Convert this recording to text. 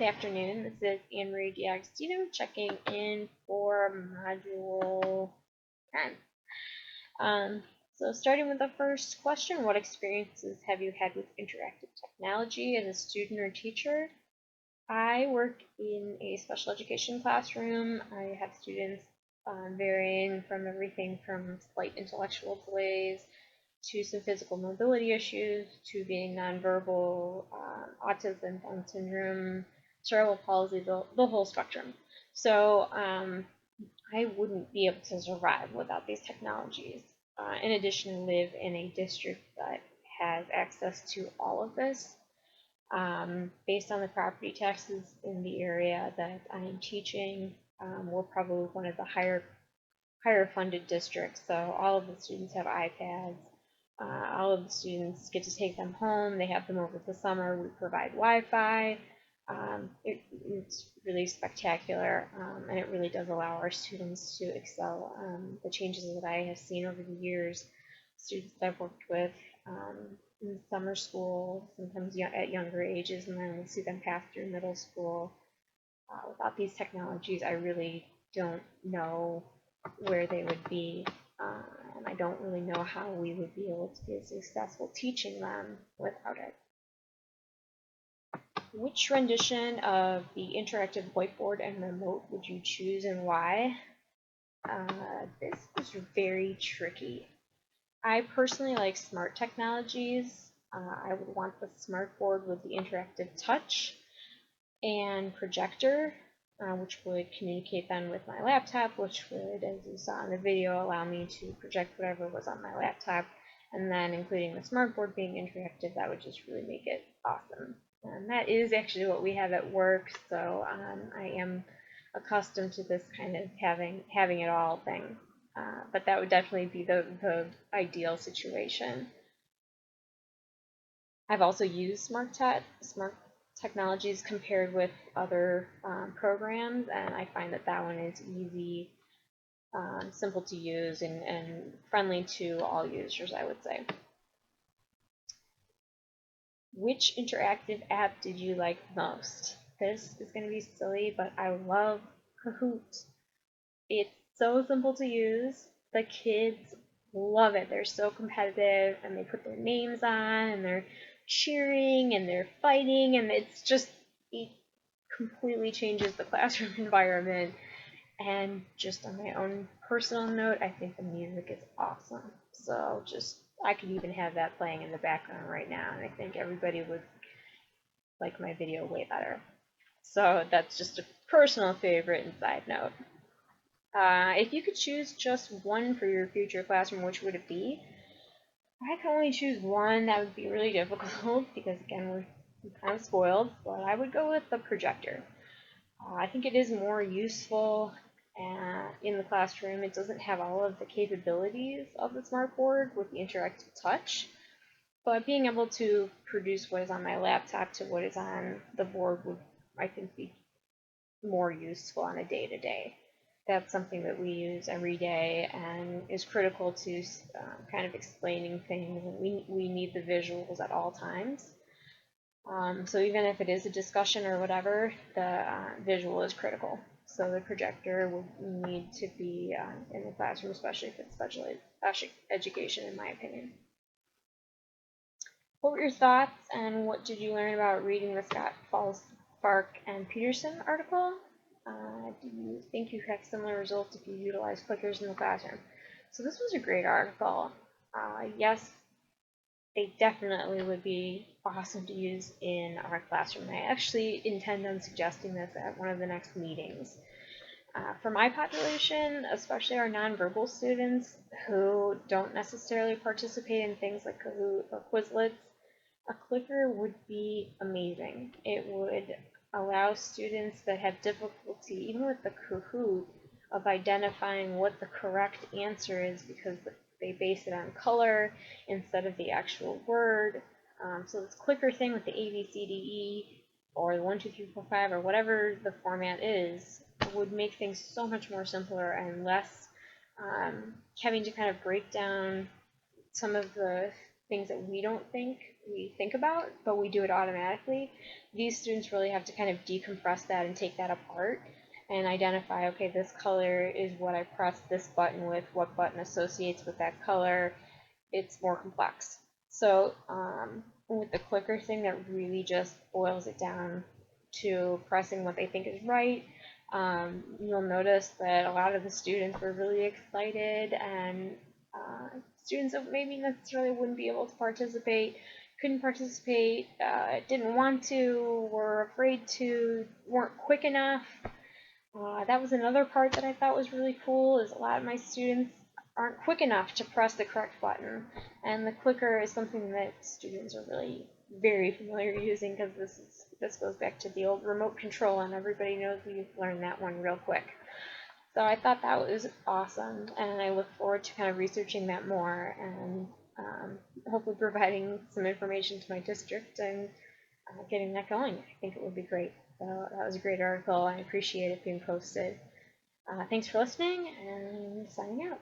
Good afternoon. This is Anne Marie D'Agostino checking in for Module 10. So starting with the first question, what experiences have you had with interactive technology as a student or teacher? I work in a special education classroom. I have students varying from everything from slight intellectual delays to some physical mobility issues, to being nonverbal, autism, Down syndrome, cerebral palsy, the whole spectrum. So I wouldn't be able to survive without these technologies. In addition, I live in a district that has access to all of this. Based on the property taxes in the area that I am teaching, we're probably one of the higher funded districts. So all of the students have iPads. All of the students get to take them home. They have them over the summer. We provide Wi-Fi. It's really spectacular, and it really does allow our students to excel. The changes that I have seen over the years, students that I've worked with in summer school, sometimes at younger ages, and then we see them pass through middle school. Without these technologies, I really don't know where they would be, and I don't really know how we would be able to be successful teaching them without it. Which rendition of the interactive whiteboard and remote would you choose and why? This was very tricky. I personally like smart technologies. I would want the smart board with the interactive touch and projector, which would communicate then with my laptop, which would, as you saw in the video, allow me to project whatever was on my laptop. And then including the smartboard being interactive, that would just really make it awesome. And that is actually what we have at work, so I am accustomed to this kind of having it all thing. But that would definitely be the ideal situation. I've also used smart technologies compared with other programs, and I find that one is easy, simple to use, and friendly to all users, I would say. Which interactive app did you like most? This is going to be silly, but I love Kahoot. It's so simple to use. The kids love it. They're so competitive, and they put their names on, and they're cheering, and they're fighting, and it completely changes the classroom environment. And just on my own personal note, I think the music is awesome. So I could even have that playing in the background right now, and I think everybody would like my video way better. So that's just a personal favorite and side note. If you could choose just one for your future classroom, which would it be? If I could only choose one, that would be really difficult because, again, we're kind of spoiled, but I would go with the projector. I think it is more useful in the classroom. It doesn't have all of the capabilities of the smartboard with the interactive touch, but being able to produce what is on my laptop to what is on the board would, I think, be more useful on a day-to-day. That's something that we use every day and is critical to kind of explaining things. We need the visuals at all times. So even if it is a discussion or whatever, the visual is critical. So the projector would need to be in the classroom, especially if it's special education, in my opinion. What were your thoughts, and what did you learn about reading the Scott Falls-Spark and Peterson article? Do you think you have similar results if you utilize clickers in the classroom? So this was a great article. Yes, they definitely would be awesome to use in our classroom. I actually intend on suggesting this at one of the next meetings. For my population, especially our nonverbal students who don't necessarily participate in things like Kahoot or Quizlets, a clicker would be amazing. It would allow students that have difficulty, even with the Kahoot, of identifying what the correct answer is because they base it on color instead of the actual word. So this clicker thing with the A, B, C, D, E, or the 1, 2, 3, 4, 5, or whatever the format is, would make things so much more simpler and less having to kind of break down some of the things that we don't think we think about, but we do it automatically. These students really have to kind of decompress that and take that apart and identify, okay, this color is what I press this button with, what button associates with that color. It's more complex. So with the clicker thing, that really just boils it down to pressing what they think is right. You'll notice that a lot of the students were really excited, and students that maybe necessarily wouldn't be able to participate, couldn't participate, didn't want to, were afraid to, weren't quick enough. That was another part that I thought was really cool, is a lot of my students aren't quick enough to press the correct button, and the clicker is something that students are really very familiar using, because this goes back to the old remote control, and everybody knows we've learned that one real quick. So I thought that was awesome, and I look forward to kind of researching that more, and hopefully providing some information to my district and getting that going. I think it would be great. So that was a great article. I appreciate it being posted. Thanks for listening, and signing out.